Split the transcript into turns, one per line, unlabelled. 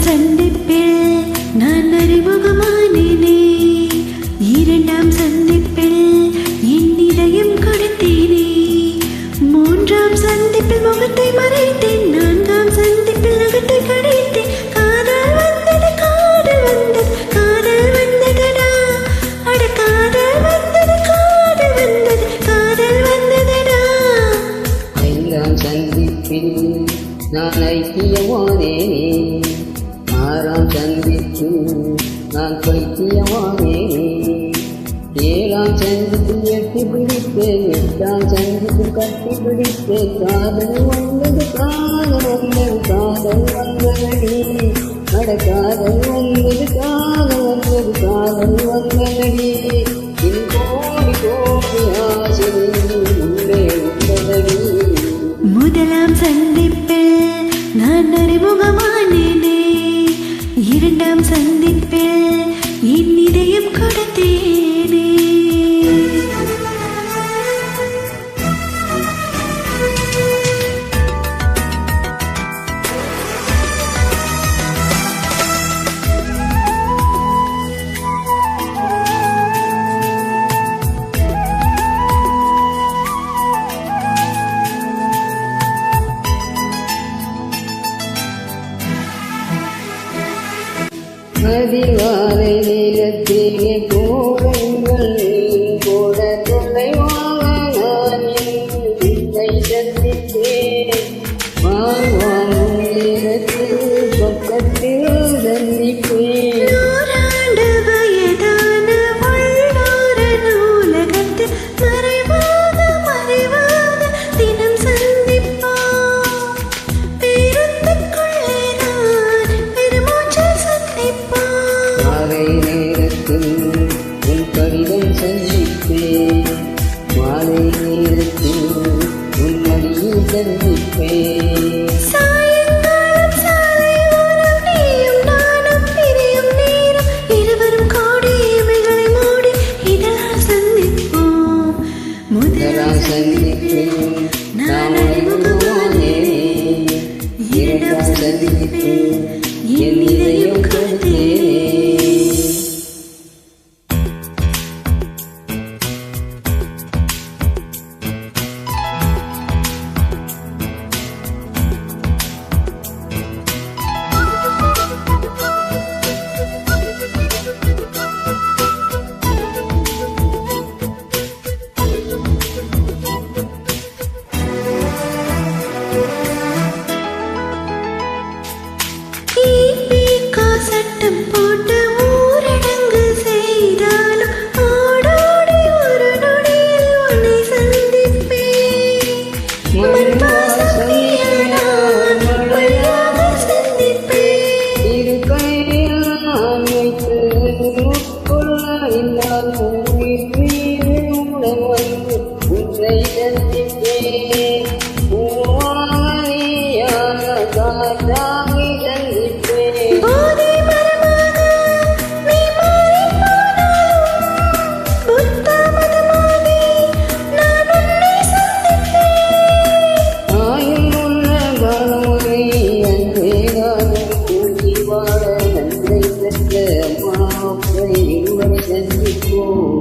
சந்திப்பில் நான் அறிமுகமானேனே. இரண்டாம் சந்திப்பில் என் இதயம் கொடுத்தேனே. மூன்றாம் சந்திப்பில் முகத்தை மறைத்தேன். நான்காம் சந்திப்பில் நகத்தை கடைத்தேன். காதல் வந்தது காதல் வந்தது காதல் வந்ததடா. அட காதல் வந்தது காதல் வந்தது காதல் வந்ததடா.
ஐந்தாம் சந்திப்பில் நான் ஐக்கியமானேனே. ஆறாம் சந்திப்பில் நான் பைத்தியமானேனே. ஏழாம் சந்திப்பில் எட்டி பிடித்தேன். எட்டாம் சந்திப்பில் கட்டி பிடித்தேன். காதல் வந்தது காதல் வந்தது காதல் வந்தனடி. அட காதல் வந்தது காதல் வந்தது காதல் வந்தனடி. இனி கோடி கோடி ஆசை உள்ளே உள்ளதடி.
முதலாம் சந்திப்பில் நான் அறிமுகமானேனே. இரண்டாம் சந்திப்பில் என் இதயம் கொடுத்தேனே.
அதிகாலை நேரத்திலே கோரங்கள் போட தொலைவாக நான் என் வித்தை சந்தித்தேன். வாங்கும் நேரத்தில் பக்கத்தில் சந்திப்பேன்.
நூறாண்டு வயதான வல்லோர நூலகத்தில் மறைவாக மறைவாக தினம் சந்திப்போம். பேருந்துக்குள்ளே நான் பெருமூச்சில் சந்திப்போம்.
மாலை நேரத்தில் உன் கடிதம் சந்திப்பேன். மாலை நேரத்தில் உன் மடியில் சந்திப்பேன்.
சாயங்காலம் சாலை ஓரம் நீயும் நானும் பிரியும் நேரம் இருவரும் கோடி இமைகளை மூடி இதழால் சந்திப்போம்.
முதலாம் சந்திப்பில் நாம் அறிமுகமானேனே. இரண்டாம் சந்திப்பில் என் இதயம் கொடுத்தேனே.
சட்டம் போட்டு ஊரடங்கு செய்தாலும் ஓடோடி ஒரு நொடியில் உன்னை சந்திப்பேன். மண்பாசம் நீயானால் வழியாக சந்திப்பேன்.
இரு கையில் நான் வைத்து உட்கொள்ள இல்லாத உயிர் உடன் வந்து உன்னை சந்திப்பேன். பூவாக நீயான காற்றாகி சந்திப்பேன்.
போதை மரமாக நீ மாறிப் போனாலும் புத்த மதமாகி நான் உன்னை சந்திப்பேன்.
ஆயுள் உள்ள காலமுறை அன்றே காலம் கூட்டி வாழ நன்றை பெற்ற அம்மாவை இருவரை சந்திப்போம்.